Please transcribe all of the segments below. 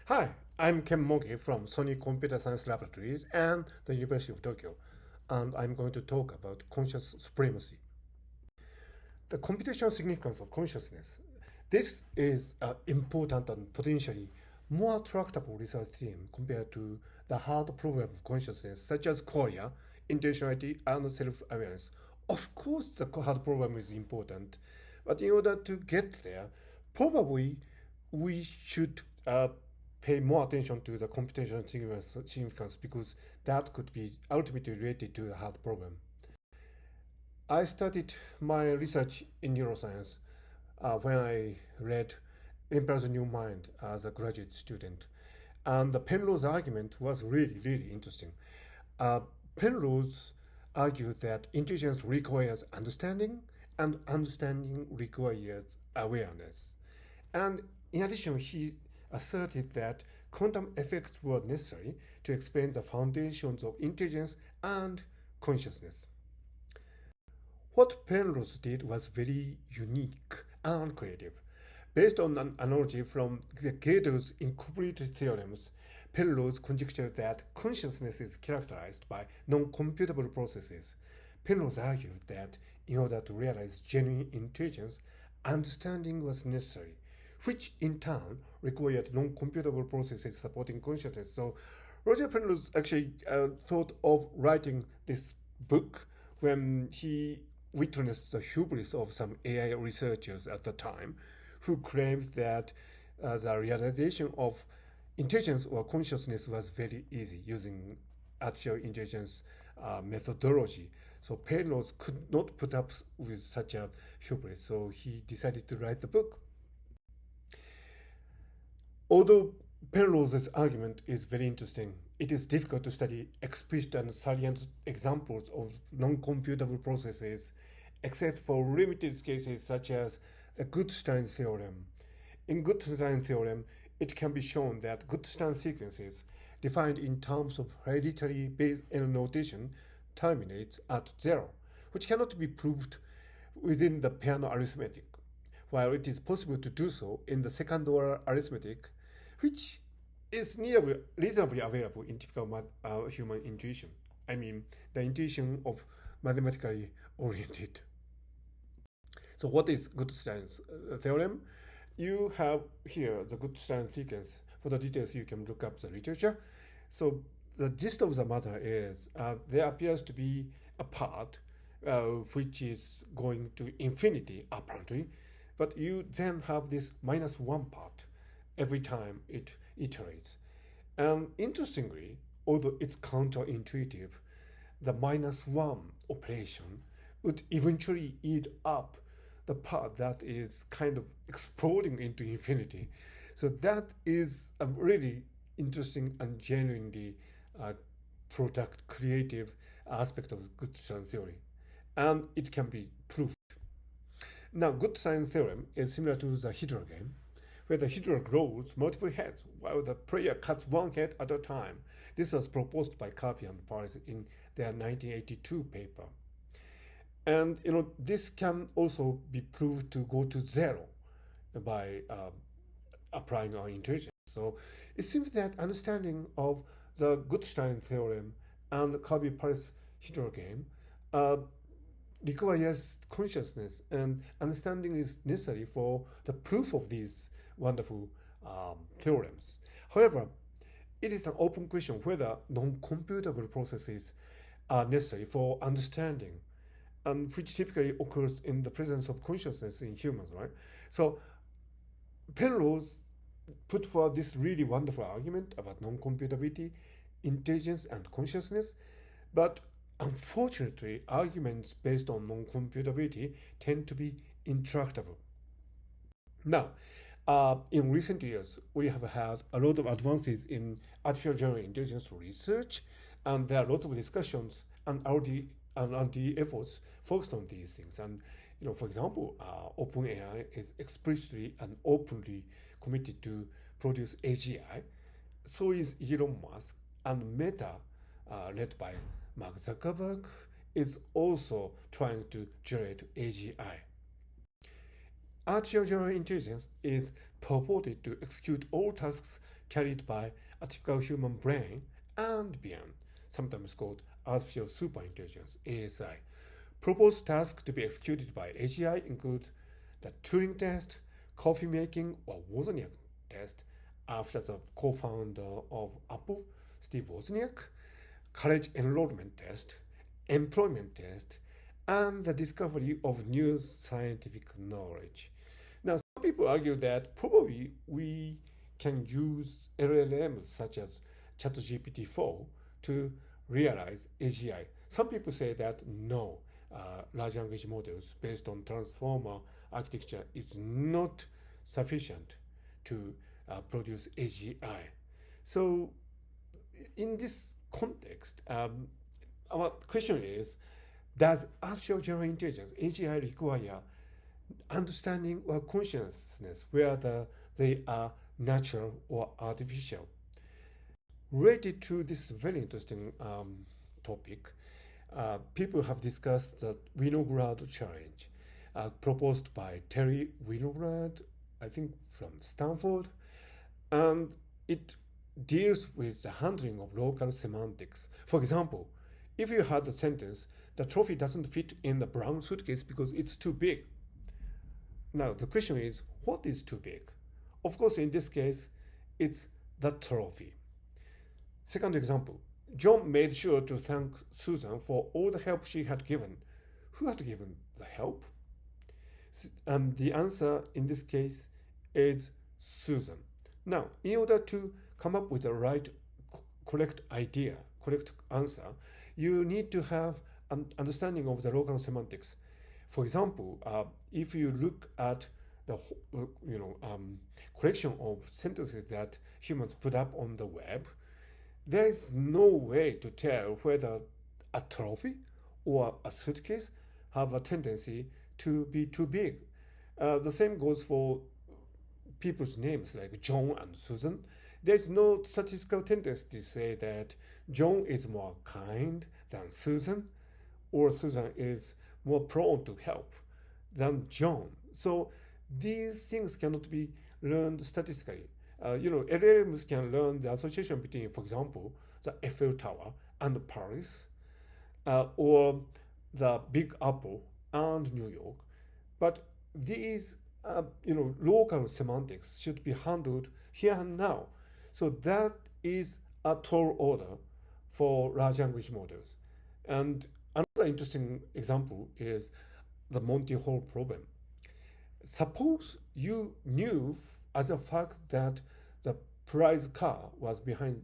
Hi, I'm Ken Mogi from Sony Computer Science Laboratories and the University of Tokyo, and I'm going to talk about conscious supremacy. The computational significance of consciousness. This is an important and potentially more tractable research theme compared to the hard problem of consciousness, such as qualia, intentionality, and self-awareness. Of course, the hard problem is important, but in order to get there, probably we should pay more attention to the computational significance because that could be ultimately related to the hard problem. I started my research in neuroscience when I read Emperor's New Mind as a graduate student. And the Penrose argument was really, really interesting. Uh, Penrose argued that intelligence requires understanding, and understanding requires awareness. And in addition, he asserted that quantum effects were necessary to explain the foundations of intelligence and consciousness. What Penrose did was very unique and creative. Based on an analogy from the Gödel's incorporated theorems, Penrose conjectured that consciousness is characterized by non-computable processes. Penrose argued that in order to realize genuine intelligence, understanding was necessary, which in turn required non-computable processes supporting consciousness. So Roger Penrose actually thought of writing this book when he witnessed the hubris of some AI researchers at the time who claimed that the realization of intelligence or consciousness was very easy using artificial intelligence methodology. So Penrose could not put up with such a hubris, so he decided to write the book. Although Penrose's argument is very interesting, it is difficult to study explicit and salient examples of non-computable processes except for limited cases such as the Goodstein theorem. In Goodstein theorem, it can be shown that Goodstein sequences defined in terms of hereditary base N notation terminates at zero, which cannot be proved within the Peano arithmetic, while it is possible to do so in the second order arithmetic, which is nearly reasonably available in typical human intuition. I mean, the intuition of mathematically oriented. So what is Goodstein's theorem? You have here the Goodstein sequence. For the details, you can look up the literature. So the gist of the matter is there appears to be a part which is going to infinity, apparently, but you then have this minus one part every time it iterates. And interestingly, although it's counterintuitive, the minus one operation would eventually eat up the part that is kind of exploding into infinity. So that is a really interesting and genuinely product creative aspect of Goodstein theory. And it can be proved. Now, Goodstein theorem is similar to the Hydra game, where the Hydra grows multiple heads while the player cuts one head at a time. This was proposed by Carpy and Paris in their 1982 paper. And this can also be proved to go to zero by applying our intuition. So it seems that understanding of the Goodstein theorem and Carpy-Paris Hydra game requires consciousness, and understanding is necessary for the proof of these wonderful theorems. However, it is an open question whether non-computable processes are necessary for understanding, and which typically occurs in the presence of consciousness in humans, right? So Penrose put forward this really wonderful argument about non-computability, intelligence, and consciousness, but unfortunately, arguments based on non-computability tend to be intractable. Now, in recent years, we have had a lot of advances in artificial general intelligence research, and there are lots of discussions and R&D efforts focused on these things. And for example, OpenAI is explicitly and openly committed to produce AGI. So is Elon Musk, and Meta, led by Mark Zuckerberg, is also trying to generate AGI. Artificial general intelligence is purported to execute all tasks carried by a typical human brain and beyond, sometimes called artificial superintelligence, ASI. Proposed tasks to be executed by AGI include the Turing test, coffee making or Wozniak test after the co-founder of Apple, Steve Wozniak, college enrollment test, employment test, and the discovery of new scientific knowledge. Now, some people argue that probably we can use LLMs such as ChatGPT-4 to realize AGI. Some people say that no, large language models based on transformer architecture is not sufficient to produce AGI. So, in this context, our question is, does artificial general intelligence, AGI, require understanding or consciousness, whether they are natural or artificial? Related to this very interesting topic, people have discussed the Winograd challenge proposed by Terry Winograd, I think from Stanford, and it deals with the handling of local semantics. For example, if you had the sentence, the trophy doesn't fit in the brown suitcase because it's too big. Now, the question is, what is too big? Of course, in this case, it's the trophy. Second example, John made sure to thank Susan for all the help she had given. Who had given the help? And the answer in this case is Susan. Now, in order to come up with the right, correct idea, correct answer, you need to have an understanding of the local semantics. For example, if you look at the collection of sentences that humans put up on the web, there is no way to tell whether a trophy or a suitcase have a tendency to be too big. The same goes for people's names like John and Susan. There's no statistical tendency to say that John is more kind than Susan, or Susan is more prone to help than John. So these things cannot be learned statistically. LLMs can learn the association between, for example, the Eiffel Tower and Paris, or the Big Apple and New York. But these, local semantics should be handled here and now. So that is a tall order for large language models. And another interesting example is the Monty Hall problem. Suppose you knew as a fact that the prize car was behind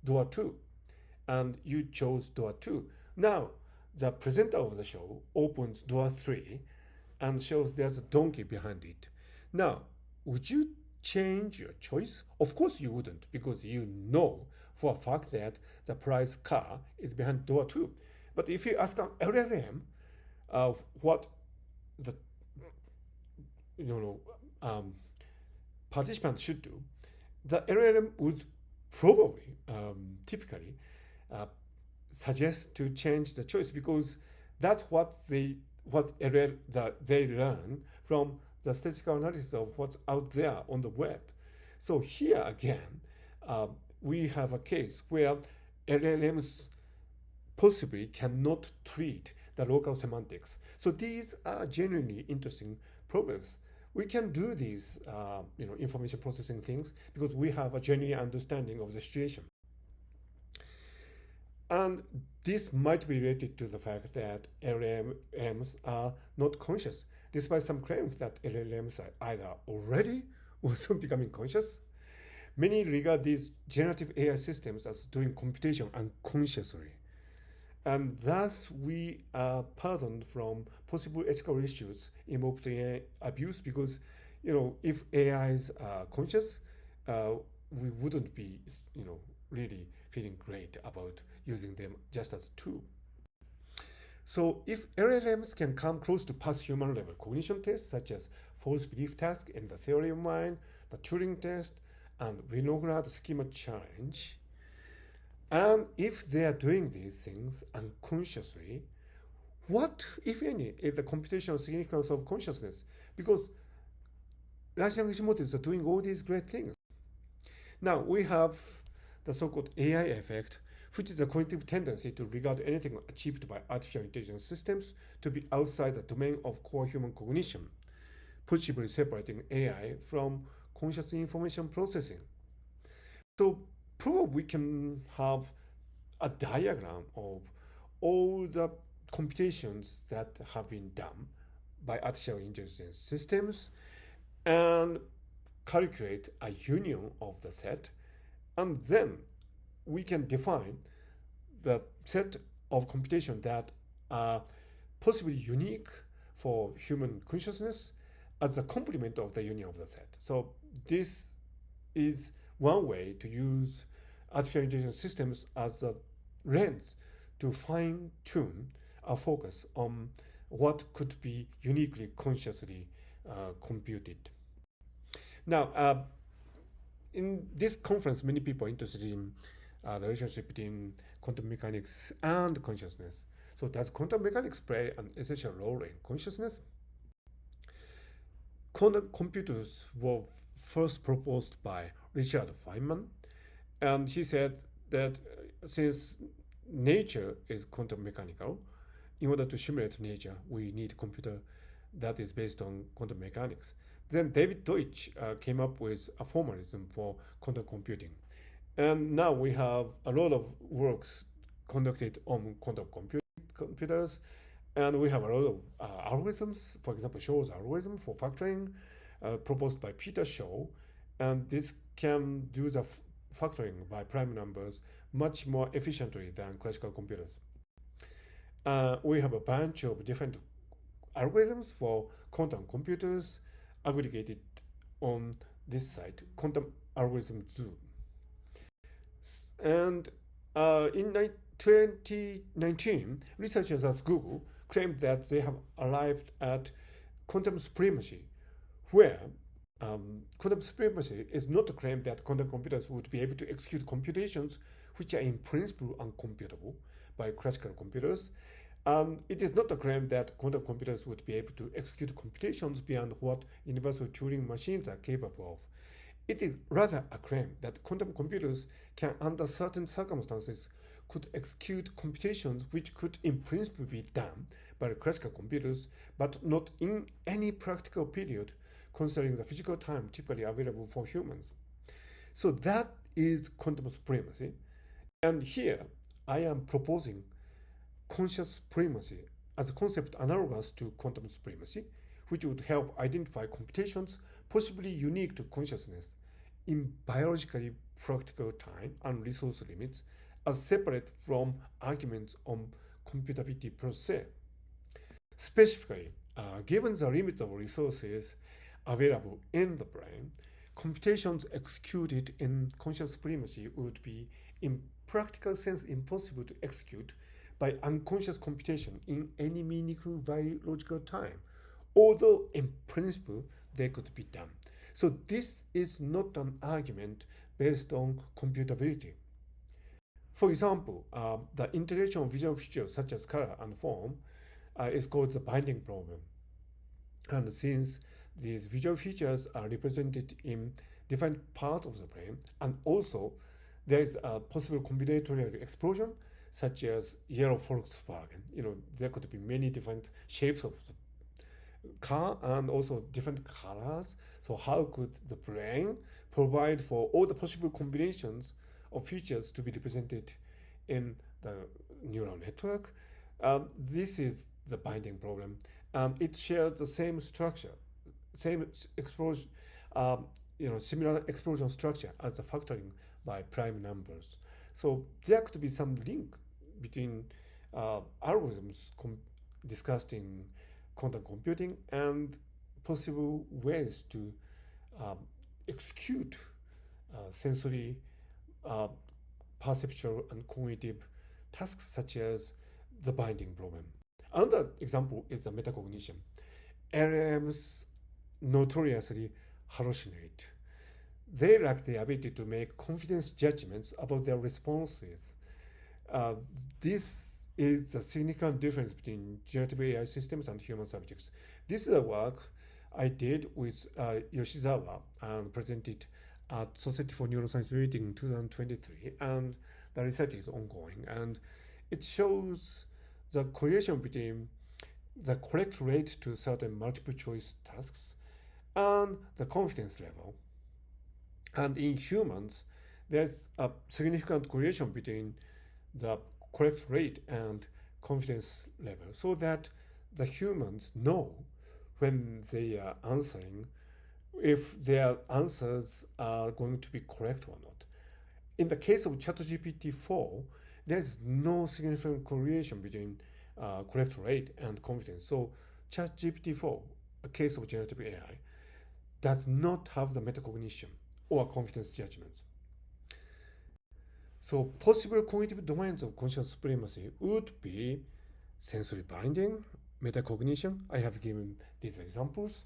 door 2 and you chose door 2. Now, the presenter of the show opens door 3 and shows there's a donkey behind it. Now, would you change your choice? Of course you wouldn't, because you know for a fact that the prize car is behind door 2. But if you ask an LLM what the participants should do, the LLM would probably typically suggest to change the choice, because that's what they learn from the statistical analysis of what's out there on the web. So here again, we have a case where LLMs possibly cannot treat the local semantics. So these are genuinely interesting problems. We can do these information processing things because we have a genuine understanding of the situation. And this might be related to the fact that LLMs are not conscious, despite some claims that LLMs are either already or soon becoming conscious. Many regard these generative AI systems as doing computation unconsciously. And thus, we are pardoned from possible ethical issues involved in abuse, because, if AIs are conscious, we wouldn't be, really feeling great about using them just as a tool. So if LLMs can come close to past human level cognition tests such as false belief task in the theory of mind, the Turing test, and Winograd schema challenge, and if they are doing these things unconsciously, what, if any, is the computational significance of consciousness? Because large language models are doing all these great things. Now we have the so-called AI effect, which is a cognitive tendency to regard anything achieved by artificial intelligence systems to be outside the domain of core human cognition, possibly separating AI from conscious information processing. So probably we can have a diagram of all the computations that have been done by artificial intelligence systems and calculate a union of the set, and then we can define the set of computation that are possibly unique for human consciousness as a complement of the union of the set. So this is one way to use artificial intelligence systems as a lens to fine-tune our focus on what could be uniquely consciously computed. Now, in this conference, many people are interested in the relationship between quantum mechanics and consciousness. So does quantum mechanics play an essential role in consciousness? Quantum computers were first proposed by Richard Feynman, and he said that since nature is quantum mechanical, in order to simulate nature, we need a computer that is based on quantum mechanics. Then David Deutsch came up with a formalism for quantum computing. And now we have a lot of works conducted on quantum computers, and we have a lot of algorithms, for example, Shor's algorithm for factoring, proposed by Peter Shaw, and this can do the factoring by prime numbers much more efficiently than classical computers. We have a bunch of different algorithms for quantum computers aggregated on this site, Quantum Algorithm Zoo. And in 2019, researchers at Google claimed that they have arrived at quantum supremacy, where quantum supremacy is not a claim that quantum computers would be able to execute computations which are in principle uncomputable by classical computers. It is not a claim that quantum computers would be able to execute computations beyond what universal Turing machines are capable of. It is rather a claim that quantum computers can, under certain circumstances, could execute computations which could in principle be done by classical computers, but not in any practical period, considering the physical time typically available for humans. So that is quantum supremacy. And here I am proposing conscious supremacy as a concept analogous to quantum supremacy, which would help identify computations possibly unique to consciousness in biologically practical time and resource limits as separate from arguments on computability per se. Specifically, given the limits of resources available in the brain, computations executed in conscious supremacy would be in practical sense impossible to execute by unconscious computation in any meaningful biological time, although in principle they could be done. So this is not an argument based on computability. For example, the integration of visual features such as color and form is called the binding problem. And since these visual features are represented in different parts of the brain, and also there is a possible combinatorial explosion, such as yellow Volkswagen. There could be many different shapes of the car and also different colors. So how could the brain provide for all the possible combinations of features to be represented in the neural network? This is the binding problem. It shares the same structure, same explosion, similar explosion structure as the factoring by prime numbers. So there could be some link between algorithms discussed in quantum computing and possible ways to execute sensory, perceptual, and cognitive tasks such as the binding problem. Another example is the metacognition. LLMs notoriously hallucinate. They lack the ability to make confidence judgments about their responses. This is a significant difference between generative AI systems and human subjects. This is a work I did with Yoshizawa and presented at Society for Neuroscience meeting in 2023, and the research is ongoing, and it shows the correlation between the correct rate to certain multiple choice tasks and the confidence level. And in humans, there's a significant correlation between the correct rate and confidence level, so that the humans know when they are answering if their answers are going to be correct or not. In the case of ChatGPT 4, there's no significant correlation between correct rate and confidence. So ChatGPT 4, a case of generative AI, does not have the metacognition or confidence judgments. So possible cognitive domains of conscious supremacy would be sensory binding, metacognition. I have given these examples.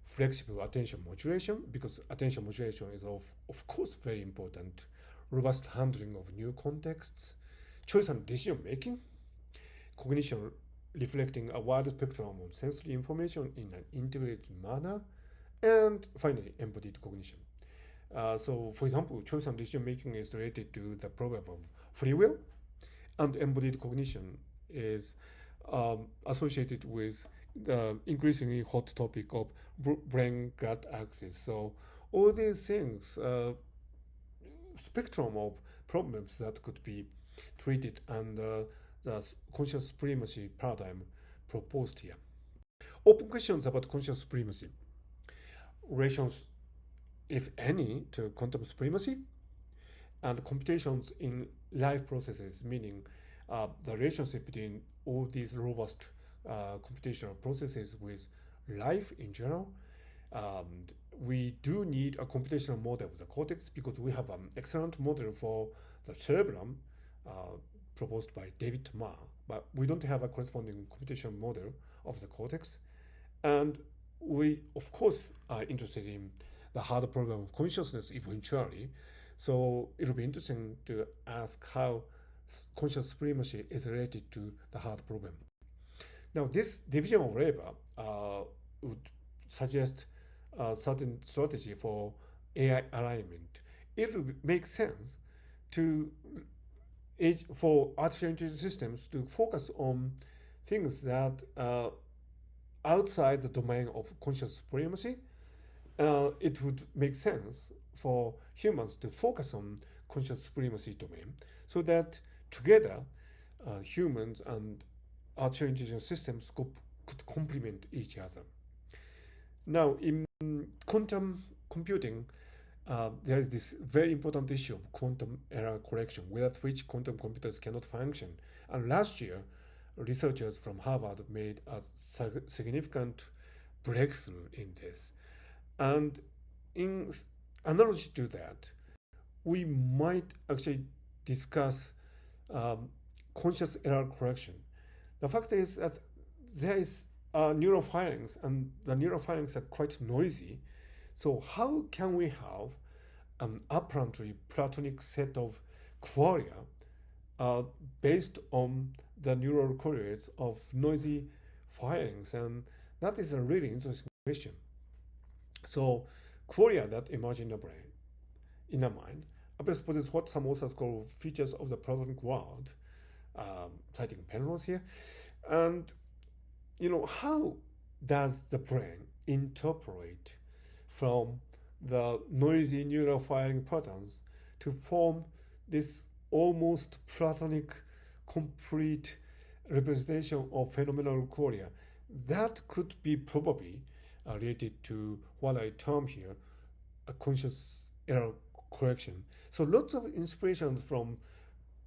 Flexible attention modulation, because attention modulation is of course very important. Robust handling of new contexts. Choice and decision making. Cognition reflecting a wide spectrum of sensory information in an integrated manner. And finally, embodied cognition. So, for example, choice and decision making is related to the problem of free will, and embodied cognition is associated with the increasingly hot topic of brain-gut axis. So, all these things, spectrum of problems that could be treated under the conscious supremacy paradigm proposed here. Open questions about conscious supremacy. Relations, if any, to quantum supremacy, and computations in life processes, meaning the relationship between all these robust computational processes with life in general. We do need a computational model of the cortex, because we have an excellent model for the cerebellum proposed by David Ma, but we don't have a corresponding computational model of the cortex. And we, of course, are interested in the hard problem of consciousness eventually. So it'll be interesting to ask how conscious supremacy is related to the hard problem. Now, this division of labor would suggest a certain strategy for AI alignment. It would make sense to for artificial intelligence systems to focus on things that are outside the domain of conscious supremacy. It would make sense for humans to focus on conscious supremacy domain, so that together humans and artificial intelligence systems could complement each other. Now, in quantum computing, there is this very important issue of quantum error correction, without which quantum computers cannot function. And last year, researchers from Harvard made a significant breakthrough in this. And in analogy to that, we might actually discuss conscious error correction. The fact is that there is neural firings, and the neural firings are quite noisy. So how can we have an apparently Platonic set of qualia based on the neural correlates of noisy firings? And that is a really interesting question. So qualia that emerge in the brain, in the mind, is what some authors call features of the Platonic world, citing Penrose here. And how does the brain interpret from the noisy neural firing patterns to form this almost Platonic complete representation of phenomenal qualia? That could be probably related to what I term here a conscious error correction. So lots of inspirations from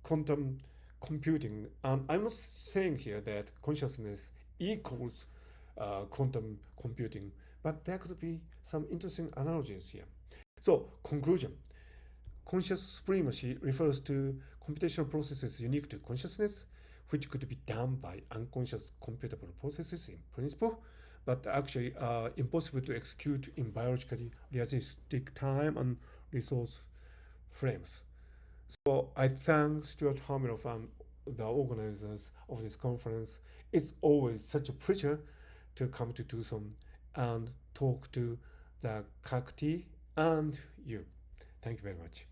quantum computing, and I'm not saying here that consciousness equals quantum computing, but there could be some interesting analogies here. So, conclusion. Conscious supremacy refers to computational processes unique to consciousness, which could be done by unconscious computable processes in principle, but actually are impossible to execute in biologically realistic time and resource frames. So I thank Stuart Hamiloff and the organizers of this conference. It's always such a pleasure to come to Tucson and talk to the CACT and you. Thank you very much.